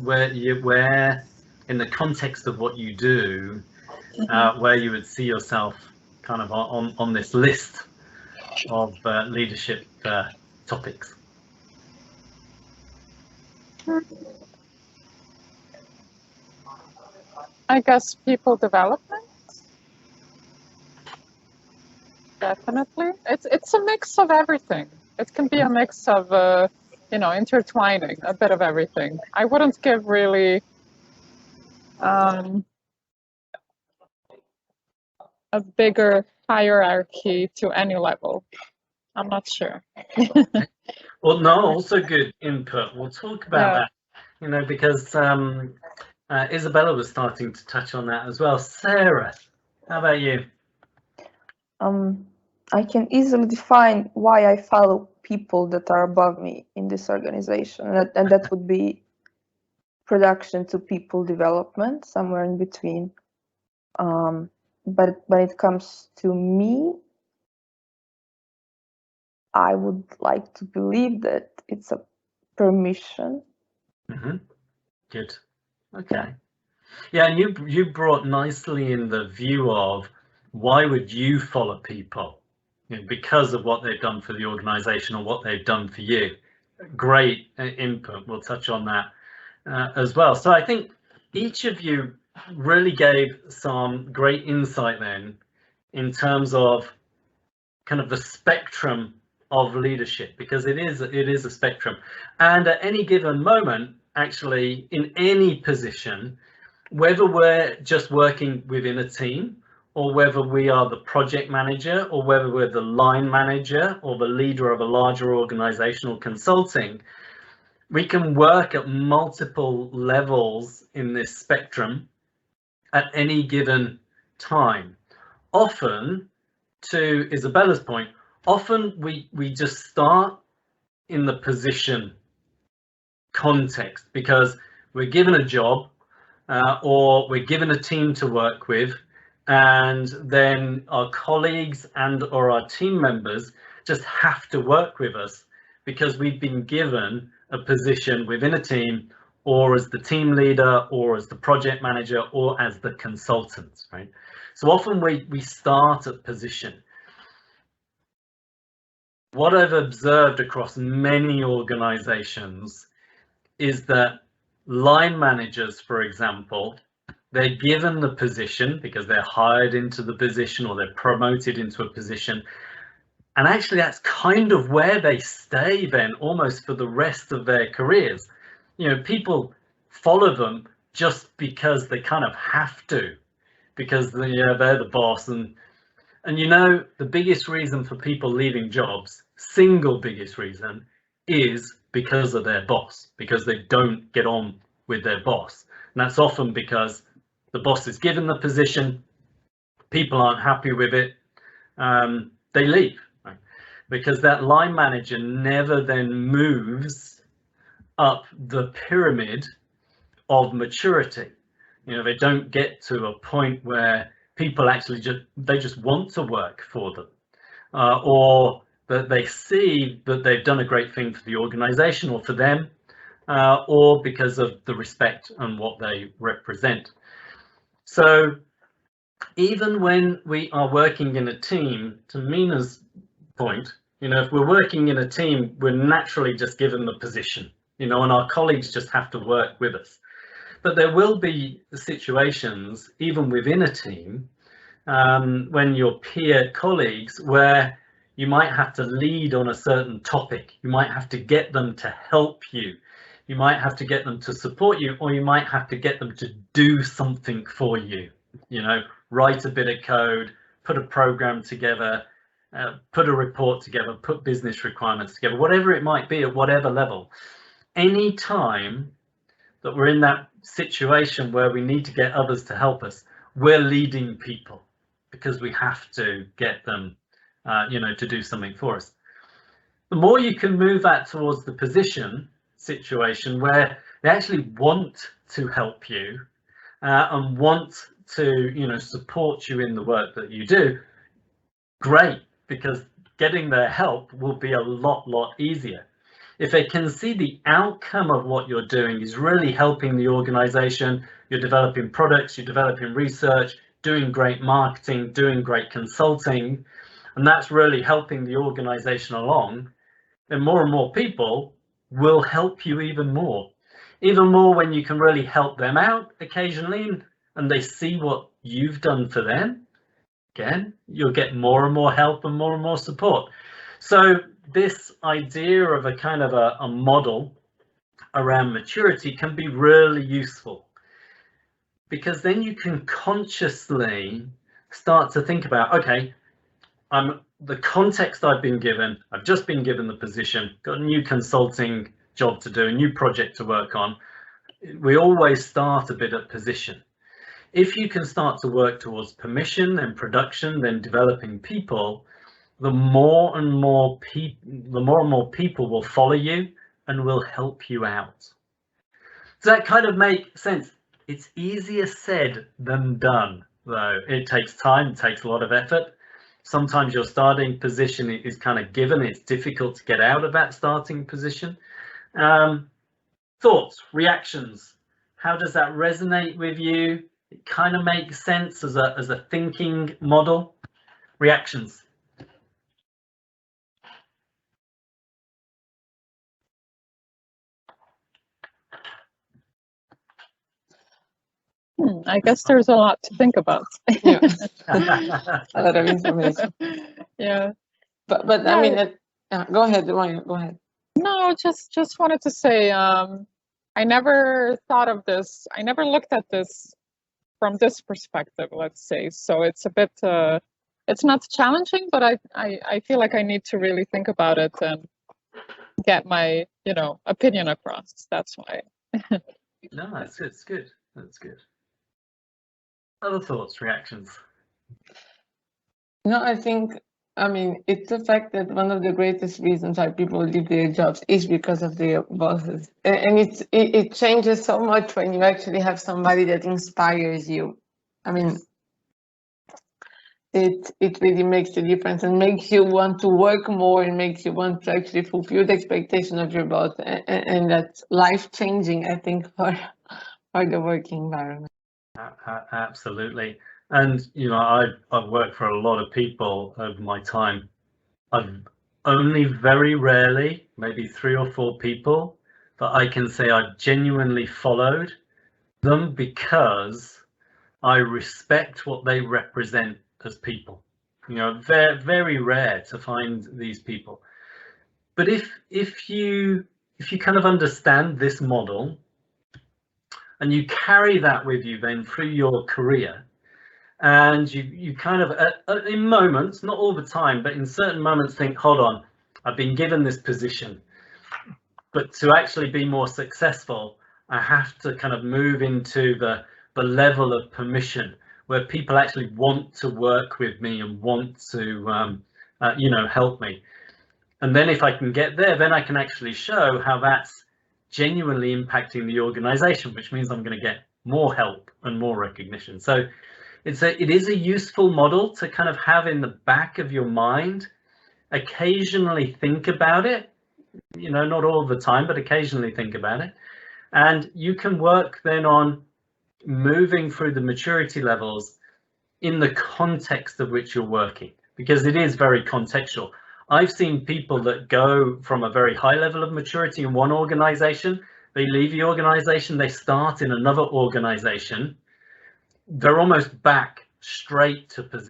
where in the context of what you do, where you would see yourself kind of on this list of leadership topics? I guess people development. Definitely. It's a mix of everything. It can be a mix of intertwining a bit of everything. I wouldn't give really a bigger hierarchy to any level. I'm not sure. Well, no, also good input. We'll talk about that, because Isabella was starting to touch on that as well. Sarah, how about you? I can easily define why I follow people that are above me in this organization, and that would be production to people development, somewhere in between. But when it comes to me, I would like to believe that it's a permission. Good. Okay. Yeah, and you brought nicely in the view of why would you follow people? Because of what they've done for the organization or what they've done for you. Great input. We'll touch on that as well. So I think each of you really gave some great insight then in terms of kind of the spectrum of leadership, because it is a spectrum, and at any given moment, actually, in any position, whether we're just working within a team, or whether we are the project manager, or whether we're the line manager or the leader of a larger organizational consulting, we can work at multiple levels in this spectrum at any given time. Often, to Isabella's point, often we just start in the position context because we're given a job or we're given a team to work with, and then our colleagues and or our team members just have to work with us because we've been given a position within a team, or as the team leader, or as the project manager, or as the consultant, right? So often we start at position. What I've observed across many organizations is that line managers, for example, they're given the position because they're hired into the position or they're promoted into a position. And actually, that's kind of where they stay then, almost for the rest of their careers. People follow them just because they kind of have to, because they're the boss. And the biggest reason for people leaving jobs, single biggest reason, is because of their boss, because they don't get on with their boss. And that's often because the boss is given the position, people aren't happy with it, they leave, right? Because that line manager never then moves up the pyramid of maturity. They don't get to a point where people actually just want to work for them, or that they see that they've done a great thing for the organization or for them, or because of the respect and what they represent. So even when we are working in a team, to Mina's point, if we're working in a team, we're naturally just given the position, and our colleagues just have to work with us. But there will be situations, even within a team, when your peer colleagues, where you might have to lead on a certain topic, you might have to get them to help you, you might have to get them to support you, or you might have to get them to do something for you, write a bit of code, put a program together, put a report together, put business requirements together, whatever it might be at whatever level. Any time that we're in that situation where we need to get others to help us, we're leading people because we have to get them to do something for us. The more you can move that towards the position situation where they actually want to help you and want to support you in the work that you do, great, because getting their help will be a lot easier. if they can see the outcome of what you're doing is really helping the organization, you're developing products, you're developing research, doing great marketing, doing great consulting, and that's really helping the organization along, then more and more people will help you even more when you can really help them out occasionally and they see what you've done for them. Again, you'll get more and more help and more support. So this idea of a kind of a model around maturity can be really useful, because then you can consciously start to think about, okay, the context I've been given, I've just been given the position, got a new consulting job to do, a new project to work on. We always start a bit at position. If you can start to work towards permission and production, then developing people, the more and more people will follow you and will help you out. Does that kind of make sense? It's easier said than done, though. It takes time, it takes a lot of effort. Sometimes your starting position is kind of given. It's difficult to get out of that starting position. Thoughts, reactions, how does that resonate with you? It kind of makes sense as a thinking model. Reactions. I guess there's a lot to think about. Yeah. A lot of information. Yeah. But yeah. I mean, go ahead, Ryan, go ahead. No, just wanted to say, I never thought of this. I never looked at this from this perspective, let's say. So it's a bit, it's not challenging, but I feel like I need to really think about it and get my, opinion across. That's why. No, that's good. It's good. That's good. Other thoughts, reactions? No, I mean, it's the fact that one of the greatest reasons why people leave their jobs is because of their bosses. And it changes so much when you actually have somebody that inspires you. I mean, it really makes a difference and makes you want to work more and makes you want to actually fulfill the expectation of your boss. And that's life-changing, I think, for the working environment. Absolutely. And I've worked for a lot of people over my time. I've only very rarely, maybe 3 or 4 people, that I can say I've genuinely followed them because I respect what they represent as people. Very, very rare to find these people. But if you kind of understand this model and you carry that with you then through your career, and you kind of in moments, not all the time, but in certain moments think, hold on, I've been given this position, but to actually be more successful, I have to kind of move into the level of permission where people actually want to work with me and want to help me. And then if I can get there, then I can actually show how that's genuinely impacting the organization, which means I'm going to get more help and more recognition. So it is a useful model to kind of have in the back of your mind, occasionally think about it, not all the time, but occasionally think about it. And you can work then on moving through the maturity levels in the context of which you're working, because it is very contextual. I've seen people that go from a very high level of maturity in one organization, they leave the organization, they start in another organization, they're almost back straight to